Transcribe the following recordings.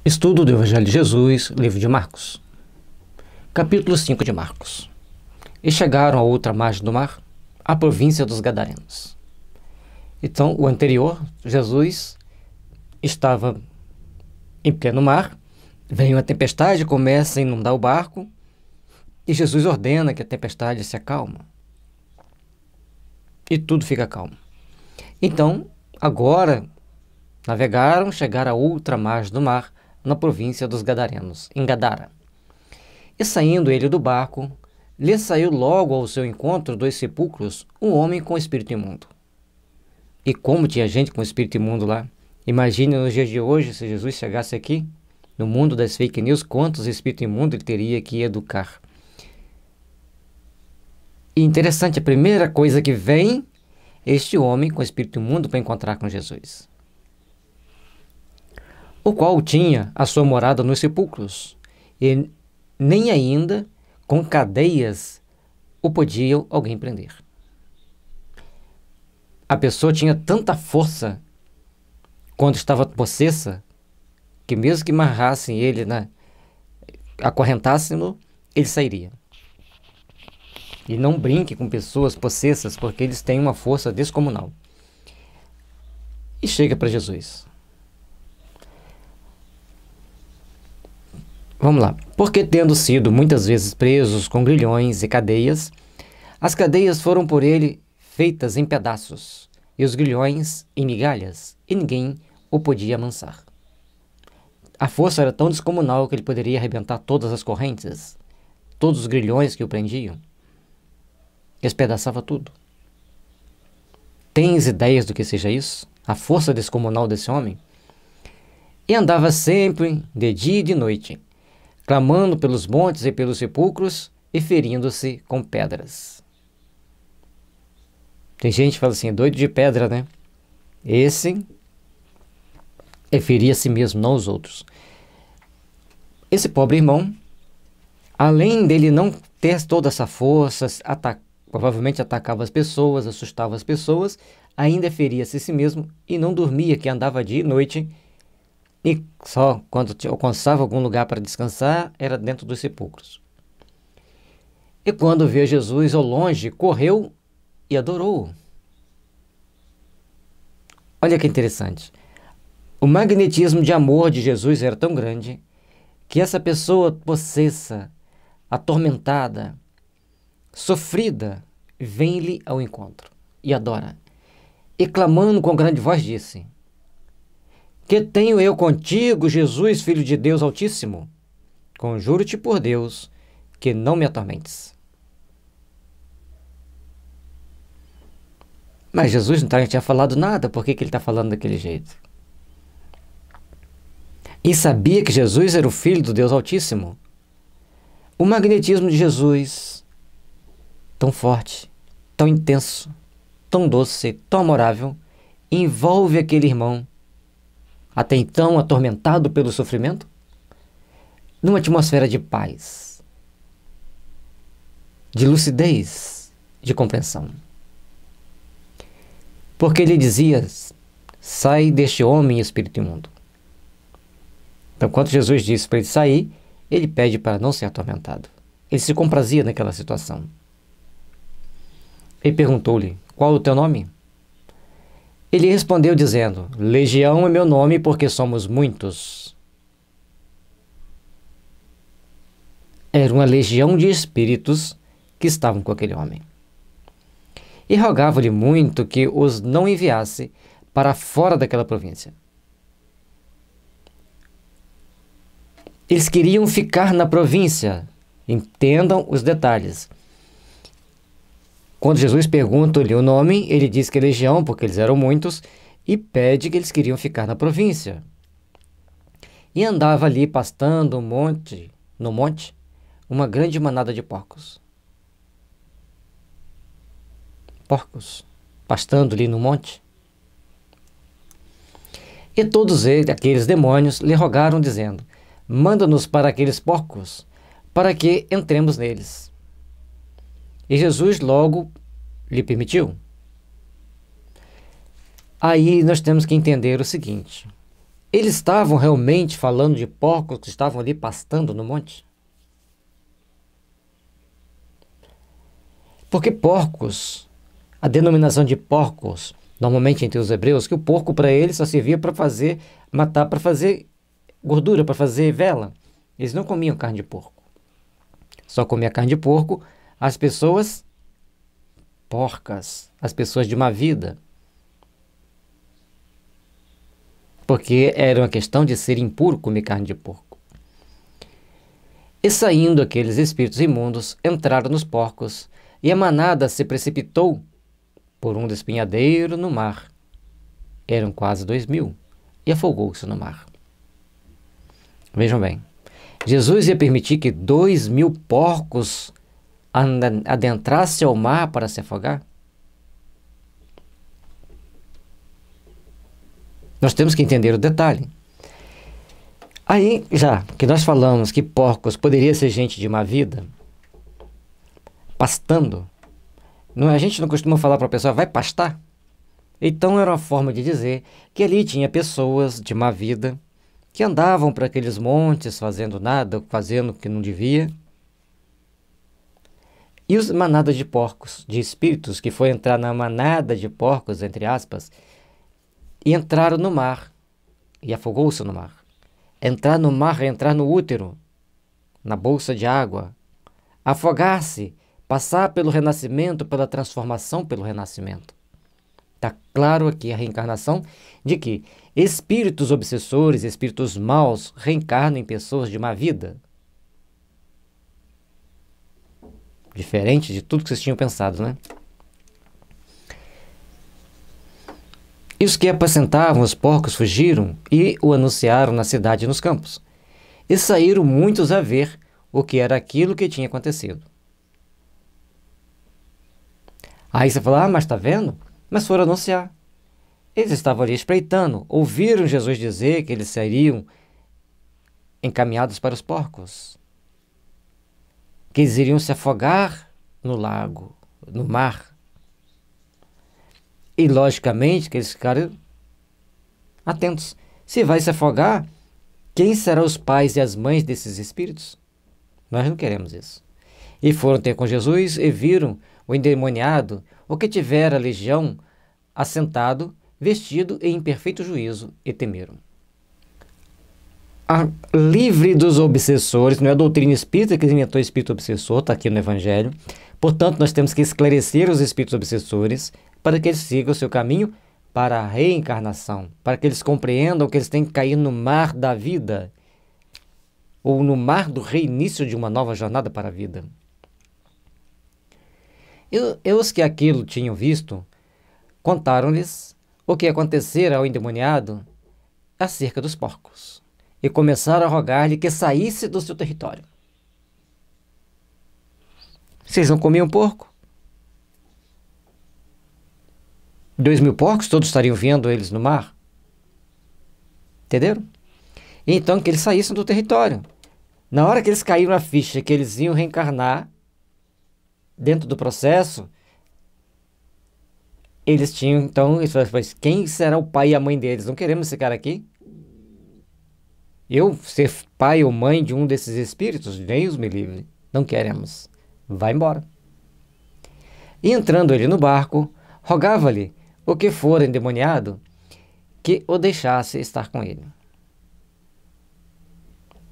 Estudo do Evangelho de Jesus, livro de Marcos. Capítulo 5 de Marcos. E chegaram à outra margem do mar, à província dos Gadarenos. Então, o anterior, Jesus estava em pleno mar, vem uma tempestade, começa a inundar o barco, e Jesus ordena que a tempestade se acalma. E tudo fica calmo. Então, agora, navegaram, chegaram à outra margem do mar, na província dos Gadarenos, em Gadara. E saindo ele do barco, lhe saiu logo ao seu encontro dos sepulcros um homem com espírito imundo. E como tinha gente com espírito imundo lá, imagine nos dias de hoje, se Jesus chegasse aqui, no mundo das fake news, quantos espíritos imundos ele teria que educar. E interessante, a primeira coisa que vem, este homem com espírito imundo para encontrar com Jesus, o qual tinha a sua morada nos sepulcros, e nem ainda com cadeias o podia alguém prender. A pessoa tinha tanta força quando estava possessa, que mesmo que amarrassem ele, acorrentassem-no, ele sairia. E não brinque com pessoas possessas, porque eles têm uma força descomunal. E chega para Jesus. Vamos lá. Porque tendo sido muitas vezes presos com grilhões e cadeias, as cadeias foram por ele feitas em pedaços, e os grilhões em migalhas, e ninguém o podia amansar. A força era tão descomunal que ele poderia arrebentar todas as correntes, todos os grilhões que o prendiam. Despedaçava tudo. Tens ideias do que seja isso? A força descomunal desse homem? E andava sempre, de dia e de noite, clamando pelos montes e pelos sepulcros e ferindo-se com pedras. Tem gente que fala assim, doido de pedra, né? Esse feria a si mesmo, não os outros. Esse pobre irmão, além dele não ter toda essa força, provavelmente atacava as pessoas, assustava as pessoas, ainda feria-se a si mesmo e não dormia, que andava dia e noite. E só quando alcançava algum lugar para descansar, era dentro dos sepulcros. E quando viu Jesus ao longe, correu e adorou-o. Olha que interessante. O magnetismo de amor de Jesus era tão grande que essa pessoa possessa, atormentada, sofrida, vem-lhe ao encontro e adora. E clamando com grande voz disse: que tenho eu contigo, Jesus, Filho de Deus Altíssimo? Conjuro-te por Deus que não me atormentes. Mas Jesus não tinha falado nada, por que ele está falando daquele jeito? E sabia que Jesus era o Filho do Deus Altíssimo. O magnetismo de Jesus, tão forte, tão intenso, tão doce, tão amorável, envolve aquele irmão, até então atormentado pelo sofrimento, numa atmosfera de paz, de lucidez, de compreensão. Porque ele dizia, sai deste homem espírito imundo. Então, quando Jesus disse para ele sair, ele pede para não ser atormentado. Ele se comprazia naquela situação. Ele perguntou-lhe, qual é o teu nome? Ele respondeu dizendo, Legião é meu nome porque somos muitos. Era uma legião de espíritos que estavam com aquele homem. E rogava-lhe muito que os não enviasse para fora daquela província. Eles queriam ficar na província. Entendam os detalhes. Quando Jesus pergunta-lhe o nome, ele diz que é legião, porque eles eram muitos, e pede que eles queriam ficar na província. E andava ali pastando no monte, uma grande manada de porcos. Porcos, pastando ali no monte. E todos aqueles demônios lhe rogaram, dizendo, manda-nos para aqueles porcos, para que entremos neles. E Jesus logo lhe permitiu. Aí nós temos que entender o seguinte: Eles estavam realmente falando de porcos que estavam ali pastando no monte? Porque porcos, a denominação de porcos, normalmente entre os hebreus, que o porco para eles só servia para matar, para fazer gordura, para fazer vela. Eles não comiam carne de porco. Só comia carne de porco as pessoas porcas, as pessoas de má vida. Porque era uma questão de ser impuro comer carne de porco. E saindo aqueles espíritos imundos, entraram nos porcos, e a manada se precipitou por um despenhadeiro no mar. Eram quase 2000, e afogou-se no mar. Vejam bem, Jesus ia permitir que 2000 porcos adentrassem ao mar para se afogar? Nós temos que entender o detalhe. Aí, já que nós falamos que porcos poderia ser gente de má vida, pastando, a gente não costuma falar para a pessoa, vai pastar? Então era uma forma de dizer que ali tinha pessoas de má vida que andavam para aqueles montes fazendo nada, fazendo o que não devia. E os manadas de porcos, de espíritos, que foi entrar na manada de porcos, entre aspas, e entraram no mar, e afogou-se no mar. Entrar no mar é entrar no útero, na bolsa de água. Afogar-se, passar pelo renascimento, pela transformação pelo renascimento. Está claro aqui a reencarnação de que espíritos obsessores, espíritos maus, reencarnam em pessoas de má vida. Diferente de tudo que vocês tinham pensado, né? E os que apacentavam os porcos fugiram e o anunciaram na cidade e nos campos. E saíram muitos a ver o que era aquilo que tinha acontecido. Aí você fala, mas está vendo? Mas foram anunciar. Eles estavam ali espreitando, ouviram Jesus dizer que eles seriam encaminhados para os porcos, que eles iriam se afogar no lago, no mar. E, logicamente, que eles ficaram atentos. Se vai se afogar, quem serão os pais e as mães desses espíritos? Nós não queremos isso. E foram ter com Jesus e viram o endemoniado, o que tivera a legião, assentado, vestido e em perfeito juízo, e temeram. Livre dos obsessores, não é a doutrina espírita que inventou o espírito obsessor, está aqui no Evangelho. Portanto, nós temos que esclarecer os espíritos obsessores para que eles sigam o seu caminho para a reencarnação, para que eles compreendam que eles têm que cair no mar da vida, ou no mar do reinício de uma nova jornada para a vida. E os que aquilo tinham visto, contaram-lhes o que acontecera ao endemoniado acerca dos porcos, e começaram a rogar-lhe que saísse do seu território. Vocês não comiam porco? 2000 porcos, todos estariam vendo eles no mar? Entenderam? Então, que eles saíssem do território. Na hora que eles caíram a ficha que eles iam reencarnar, dentro do processo, eles tinham, então, eles falaram, mas quem será o pai e a mãe deles? Não queremos esse cara aqui? Eu ser pai ou mãe de um desses espíritos? Deus me livre. Não queremos. Vai embora. E entrando ele no barco, rogava-lhe o que for endemoniado, que o deixasse estar com ele.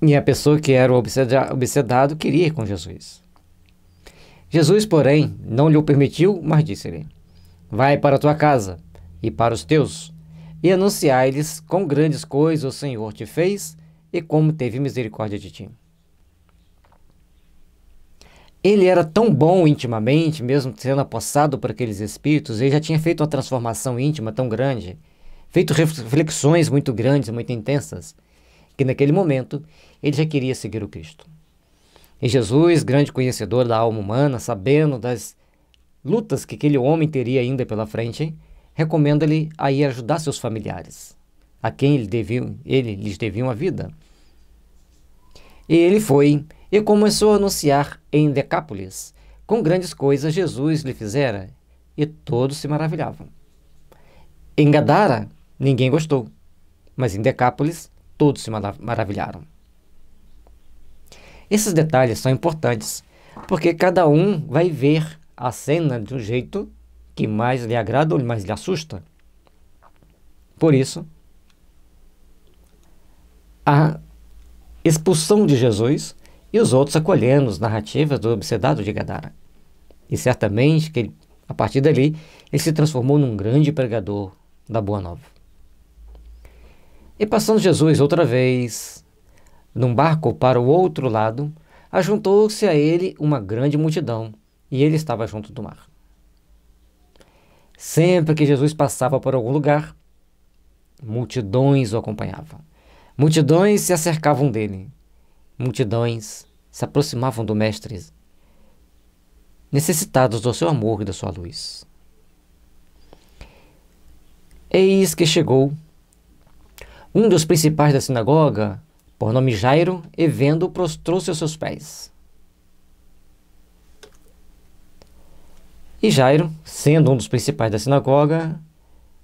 E a pessoa que era o obsedado queria ir com Jesus. Jesus, porém, não lhe o permitiu, mas disse-lhe, vai para a tua casa e para os teus, e anunciai-lhes quão grandes coisas o Senhor te fez e como teve misericórdia de ti. Ele era tão bom intimamente, mesmo sendo apossado por aqueles espíritos, ele já tinha feito uma transformação íntima tão grande, feito reflexões muito grandes, muito intensas, que naquele momento ele já queria seguir o Cristo. E Jesus, grande conhecedor da alma humana, sabendo das lutas que aquele homem teria ainda pela frente, recomenda-lhe a ir ajudar seus familiares, a quem ele lhes devia a vida. E ele foi e começou a anunciar em Decápolis com grandes coisas Jesus lhe fizera, e todos se maravilhavam. Em Gadara, ninguém gostou, mas em Decápolis todos se maravilharam. Esses detalhes são importantes, porque cada um vai ver a cena de um jeito que mais lhe agrada ou mais lhe assusta. Por isso, a expulsão de Jesus e os outros acolhendo as narrativas do obsedado de Gadara. E certamente que a partir dali ele se transformou num grande pregador da Boa Nova. E passando Jesus outra vez num barco para o outro lado, ajuntou-se a ele uma grande multidão, e ele estava junto do mar. Sempre que Jesus passava por algum lugar, multidões o acompanhavam. Multidões se acercavam dele. Multidões se aproximavam do Mestre, necessitados do seu amor e da sua luz. Eis que chegou um dos principais da sinagoga, por nome Jairo, e vendo, prostrou-se aos seus pés. E Jairo, sendo um dos principais da sinagoga,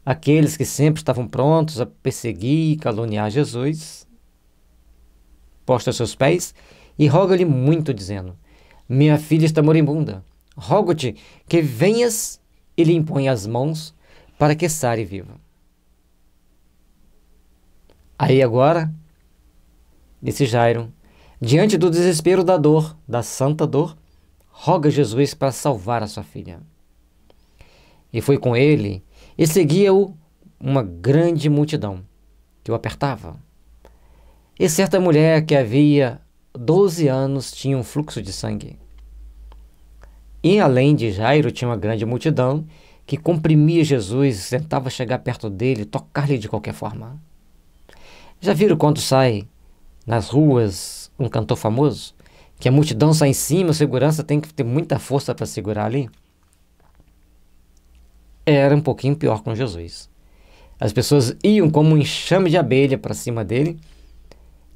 aqueles que sempre estavam prontos a perseguir e caluniar Jesus, posta aos seus pés e roga-lhe muito, dizendo: minha filha está moribunda, rogo-te que venhas e lhe imponha as mãos para que sare viva. Aí agora, disse Jairo, diante do desespero da dor, da santa dor, roga Jesus para salvar a sua filha. E foi com ele, e seguia-o uma grande multidão, que o apertava. E certa mulher que havia 12 anos tinha um fluxo de sangue. E além de Jairo, tinha uma grande multidão que comprimia Jesus, tentava chegar perto dele, tocar-lhe de qualquer forma. Já viram quando sai nas ruas um cantor famoso? Que a multidão sai em cima, a segurança tem que ter muita força para segurar ali? Era um pouquinho pior com Jesus. As pessoas iam como um enxame de abelha para cima dele,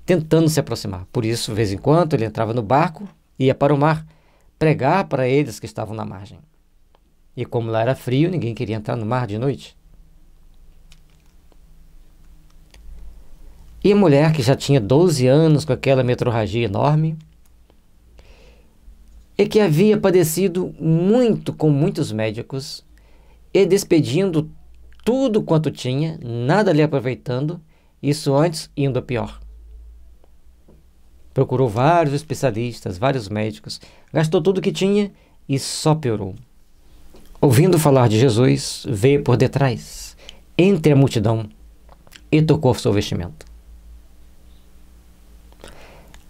tentando se aproximar. Por isso, de vez em quando, ele entrava no barco, ia para o mar, pregar para eles que estavam na margem. E como lá era frio, ninguém queria entrar no mar de noite. E a mulher, que já tinha 12 anos com aquela metrorragia enorme, e que havia padecido muito com muitos médicos, e despedindo tudo quanto tinha, nada lhe aproveitando, isso antes indo a pior. Procurou vários especialistas, vários médicos, gastou tudo que tinha e só piorou. Ouvindo falar de Jesus, veio por detrás, entre a multidão, e tocou seu vestimento.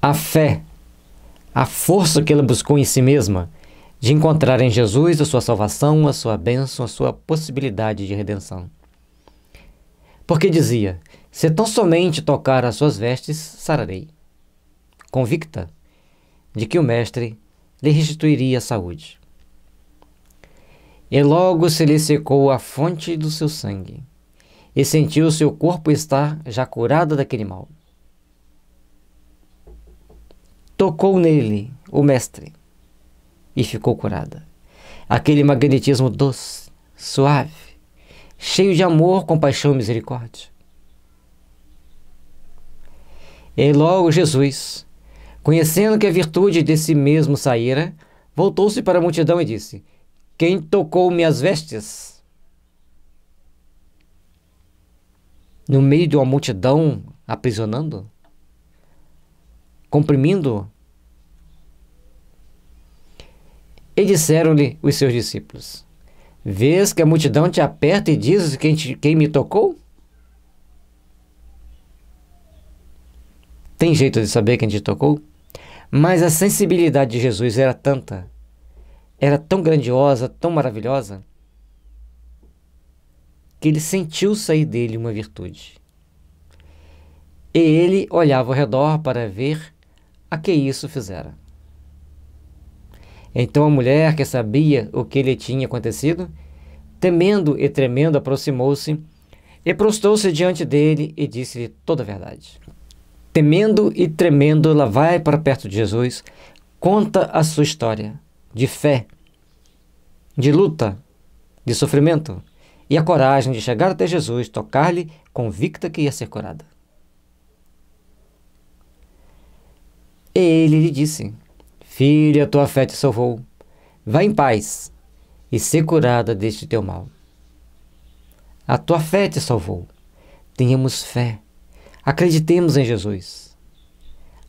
A fé, a força que ela buscou em si mesma, de encontrar em Jesus a sua salvação, a sua bênção, a sua possibilidade de redenção. Porque dizia: se tão somente tocar as suas vestes, sararei. Convicta de que o Mestre lhe restituiria a saúde. E logo se lhe secou a fonte do seu sangue, e sentiu o seu corpo estar já curado daquele mal. Tocou nele o Mestre, e ficou curada. Aquele magnetismo doce, suave, cheio de amor, compaixão e misericórdia. E logo Jesus, conhecendo que a virtude de si mesmo saíra, voltou-se para a multidão e disse: quem tocou minhas vestes? No meio de uma multidão aprisionando, comprimindo. E disseram-lhe os seus discípulos: vês que a multidão te aperta e diz quem me tocou? Tem jeito de saber quem te tocou? Mas a sensibilidade de Jesus era tanta, era tão grandiosa, tão maravilhosa, que ele sentiu sair dele uma virtude. E ele olhava ao redor para ver a que isso fizera. Então a mulher, que sabia o que lhe tinha acontecido, temendo e tremendo, aproximou-se e prostrou-se diante dele e disse-lhe toda a verdade. Temendo e tremendo, ela vai para perto de Jesus, conta a sua história de fé, de luta, de sofrimento, e a coragem de chegar até Jesus, tocar-lhe convicta que ia ser curada. E ele lhe disse: Filha, tua fé te salvou. Vá em paz e ser curada deste teu mal. A tua fé te salvou. Tenhamos fé. Acreditemos em Jesus.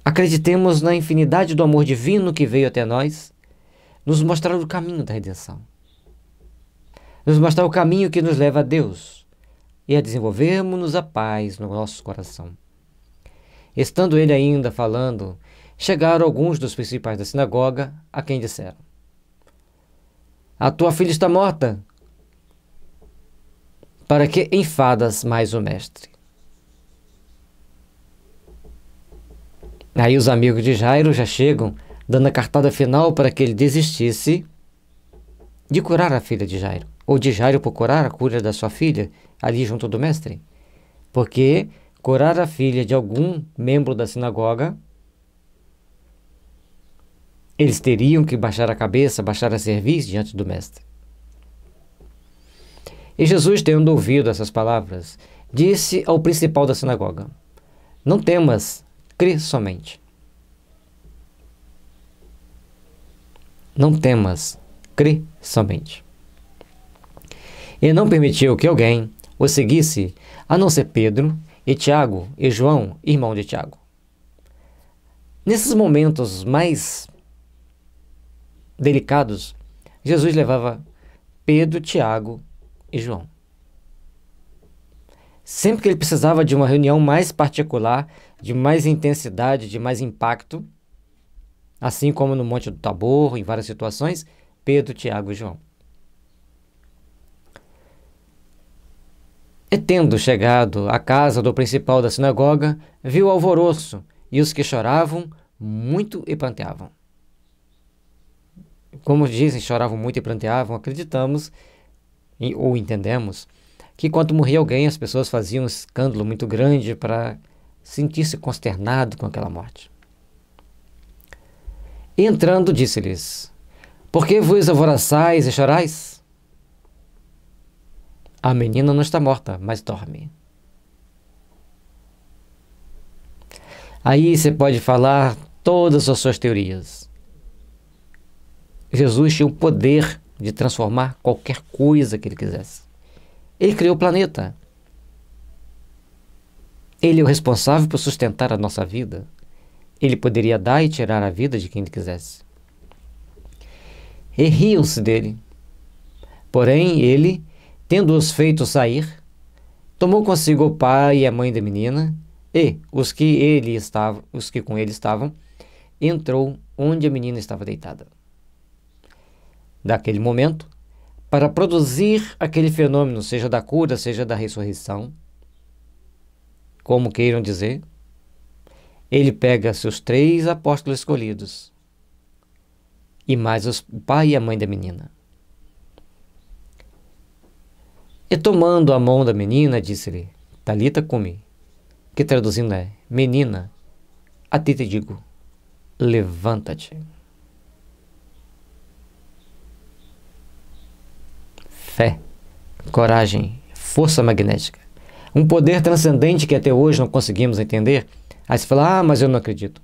Acreditemos na infinidade do amor divino que veio até nós, nos mostrar o caminho da redenção. Nos mostrar o caminho que nos leva a Deus e a desenvolvermos a paz no nosso coração. Estando ele ainda falando, chegaram alguns dos principais da sinagoga, a quem disseram: A tua filha está morta. Para que enfadas mais o mestre? Aí os amigos de Jairo já chegam, dando a cartada final para que ele desistisse de curar a filha de Jairo, ou de Jairo procurar a cura da sua filha ali junto do mestre. Porque curar a filha de algum membro da sinagoga, eles teriam que baixar a cabeça, baixar a cerviz diante do mestre. E Jesus, tendo ouvido essas palavras, disse ao principal da sinagoga: Não temas, crê somente. Não temas, crê somente. E não permitiu que alguém o seguisse, a não ser Pedro e Tiago e João, irmão de Tiago. Nesses momentos mais delicados, Jesus levava Pedro, Tiago e João. Sempre que ele precisava de uma reunião mais particular, de mais intensidade, de mais impacto, assim como no Monte do Tabor, em várias situações, Pedro, Tiago e João. E tendo chegado à casa do principal da sinagoga, viu o alvoroço e os que choravam muito e pranteavam. Como dizem, choravam muito e pranteavam, acreditamos ou entendemos que quando morria alguém, as pessoas faziam um escândalo muito grande para sentir-se consternado com aquela morte. E entrando, disse-lhes: Por que vos alvoroçais e chorais? A menina não está morta, mas dorme. Aí você pode falar todas as suas teorias. Jesus tinha o poder de transformar qualquer coisa que ele quisesse. Ele criou o planeta. Ele é o responsável por sustentar a nossa vida. Ele poderia dar e tirar a vida de quem ele quisesse. E riam-se dele. Porém, ele, tendo-os feito sair, tomou consigo o pai e a mãe da menina, e os que com ele estavam, entrou onde a menina estava deitada. Daquele momento, para produzir aquele fenômeno, seja da cura, seja da ressurreição, como queiram dizer, ele pega seus 3 apóstolos escolhidos e mais o pai e a mãe da menina. E tomando a mão da menina, disse-lhe: Talita cumi, que traduzindo é: Menina, a ti te digo, levanta-te. Fé, coragem, força magnética, um poder transcendente que até hoje não conseguimos entender. Aí você fala: mas eu não acredito.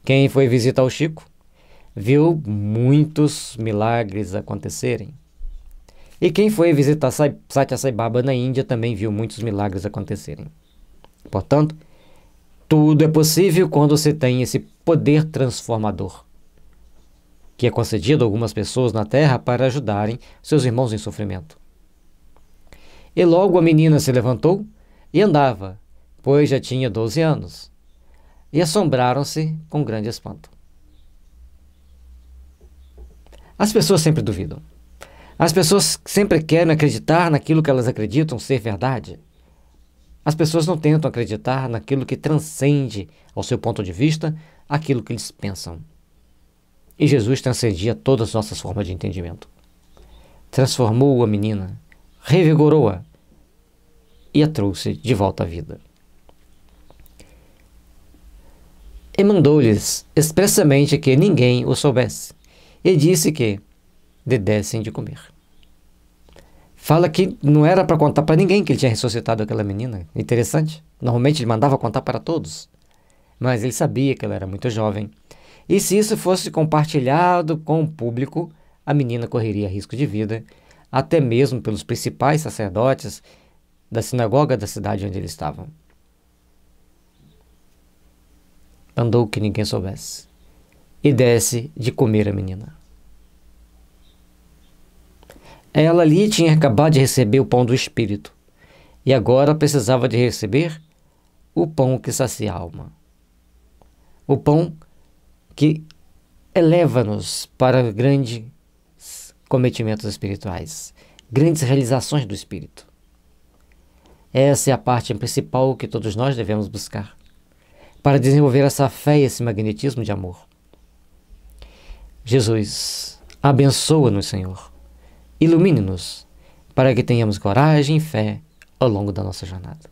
Quem foi visitar o Chico viu muitos milagres acontecerem. E quem foi visitar Satya Sai Baba na Índia também viu muitos milagres acontecerem. Portanto, tudo é possível quando você tem esse poder transformador, que é concedido a algumas pessoas na Terra para ajudarem seus irmãos em sofrimento. E logo a menina se levantou e andava, pois já tinha 12 anos, e assombraram-se com grande espanto. As pessoas sempre duvidam. As pessoas sempre querem acreditar naquilo que elas acreditam ser verdade. As pessoas não tentam acreditar naquilo que transcende, ao seu ponto de vista, aquilo que eles pensam. E Jesus transcendia todas as nossas formas de entendimento. Transformou a menina, revigorou-a e a trouxe de volta à vida. E mandou-lhes expressamente que ninguém o soubesse, e disse que lhe dessem de comer. fala que não era para contar para ninguém que ele tinha ressuscitado aquela menina. Interessante. Normalmente ele mandava contar para todos. Mas ele sabia que ela era muito jovem. E se isso fosse compartilhado com o público, a menina correria risco de vida, até mesmo pelos principais sacerdotes da sinagoga da cidade onde eles estavam. Mandou que ninguém soubesse. E desse de comer a menina. Ela ali tinha acabado de receber o pão do Espírito. E agora precisava de receber o pão que sacia a alma. O pão que eleva-nos para grandes cometimentos espirituais, grandes realizações do Espírito. Essa é a parte principal que todos nós devemos buscar, para desenvolver essa fé e esse magnetismo de amor. Jesus, abençoa-nos, Senhor. Ilumine-nos, para que tenhamos coragem e fé ao longo da nossa jornada.